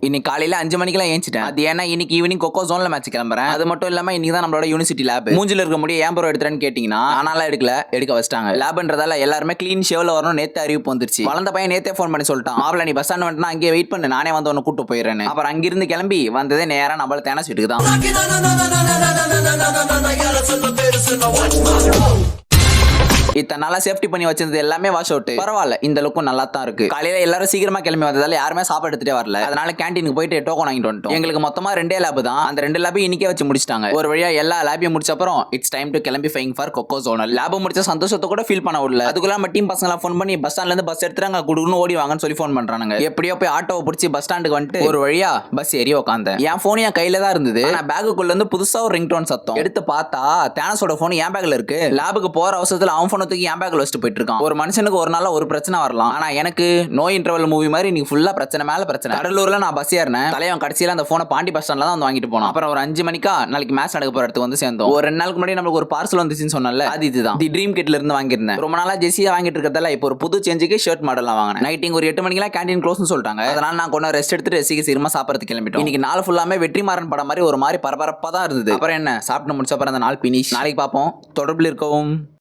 இன்னைக்கு காலையில 5 மணிக்கெல்லாம் ஏஞ்சிட்டேன். அது ஏன்னா இன்னைக்கு ஈவினிங் கொக்கோ ஜோன்ல மேட்ச் கிளம்புறேன். அது மட்டும் இல்லாம இன்னைக்கு தான் நம்மளோட யூனிவர்சிட்டி லேப். மூஞ்சில இருக்க முடிய ஏன் ப்ரோ எடுத்துறேன்னு கேட்டீங்கன்னா, ஆனாலாம் எடுக்க வச்சிட்டாங்க. லேப்ன்றதால எல்லாருமே க்ளீன் ஷேவ்ல வரணும். நேத்து அறிவிப்பு வந்துருச்சு. வளர்ந்த பையன் நேத்தே ஃபோன் பண்ணி சொல்லிட்டான், மாப்ள நீ பஸ் ஸ்டாண்ட் வந்துனா அங்கேயே வெயிட் பண்ணு, நானே வந்து உன்னை கூட்டு போயிடுறேன்னு. அப்புறம் அங்கிருந்து கிளம்பி வந்ததே நேரா நம்மள தேனாஸ் வீட்டுக்கு தான். இத்தனை நாளா சேஃப்டி பண்ணி வச்சிருந்தது எல்லாமே வாஷ் அவுட். பரவாயில்ல, இந்த லுக்கும் நல்லா தான் இருக்கு. காலையில எல்லாரும் சீக்கிரமா கிளம்பி வந்ததால யாருமே சாப்பாடு எடுத்துட்டே வரல. அதனால கேண்டீனுக்கு போயிட்டு டோக்கன் வாங்கிட்டு வந்துட்டோம். எங்களுக்கு மொத்தமா 2 லேப் தான். அந்த 2 லேபையும் இன்னைக்கே வச்சு முடிச்சிட்டாங்க. ஒரு வழியா எல்லா லேபையும் முடிச்ச அப்புறம் இட்ஸ் டைம் டு கிளம்பி ஃபைங் ஃபார் கொக்கோ ஜோனல். லேப் முடிச்ச சந்தோஷத்தை கூட ஃபீல் பண்ண விடல. அதுக்குள்ள நம்ம டீம் பசங்களா ஃபோன் பண்ணி பஸ் ஸ்டாண்ட்ல இருந்து பஸ் எடுத்துறாங்க, குடுக்குன்னு ஓடி வாங்கன்னு சொல்லி ஃபோன் பண்றாங்க. எப்படியோ போய் ஆட்டோவை பிடிச்சி பஸ் ஸ்டாண்டுக்கு வந்துட்டு ஒரு வழியா பஸ் ஏறி உட்காந்தேன். என் போன் என் கையில தான் இருந்தது. நான் பேக்குக்குள்ள இருந்து புதுசா ஒரு ரிங் டோன் சத்தம். எடுத்து பார்த்தா தேனஸோட போன் என் பேக்ல இருக்கு. லேபுக்கு போற அவசரத்துல அவன் போனை தூக்கி என் பேக்ல வச்சுட்டு போயிட்டு இருக்கான். ஒரு மனுஷனுக்கு ஒரு நாள்ல ஒரு பிரச்சனை வரலாம், ஆனா எனக்கு நோ இன்டர்வல் மூவி மாதிரி இன்னைக்கு ஃபுல்லா பிரச்சனை மேல பிரச்சனை. கடலூர்ல நான் பஸ் ஏறினேன். தலைவன் கடைசியில அந்த போனை பாண்டி பஸ் ஸ்டாண்ட்ல தான் வந்து வாங்கிட்டு போனான். அப்புறம் ஒரு 5 மணிக்கா நாளைக்கு மேட்ச் நடக்க போற இடத்துக்கு வந்து சேர்ந்தோம். ஒரு 2 நாளுக்கு முன்னாடி நமக்கு ஒரு பார்சல் வந்துச்சுன்னு சொன்னல, அது இதுதான். தி ட்ரீம் கிட்ல இருந்து வாங்கியிருந்தேன். ரொம்ப நாளா ஜெர்சியா வாங்கிட்டு இருக்கிறதால இப்போ ஒரு புது சேஞ்சுக்கு ஷர்ட் மாடல்லாம் வாங்கினேன். நைட்டிங் ஒரு 8 மணிக்கெல்லாம் கேண்டீன் க்ளோஸ்னு சொல்லிட்டாங்க. அதனால நான் கொஞ்சம் ரெஸ்ட் எடுத்துட்டு சீக்கிரமா சாப்பிடறதுக்கு கிளம்பிட்டோம். இன்னைக்கு நாள் ஃபுல்லாமே வெற்றிமாறன் படம் மாதிரி ஒரு மாதிரி பரபரப்பா தான் இருந்தது. அப்புறம் என்ன சாப்பிட்டு முடிச்ச அப்புறம் அந்த நாள் பினிஷ். நாளைக்கு பார்ப்போம். தொடர்பில் இருக்கவும்.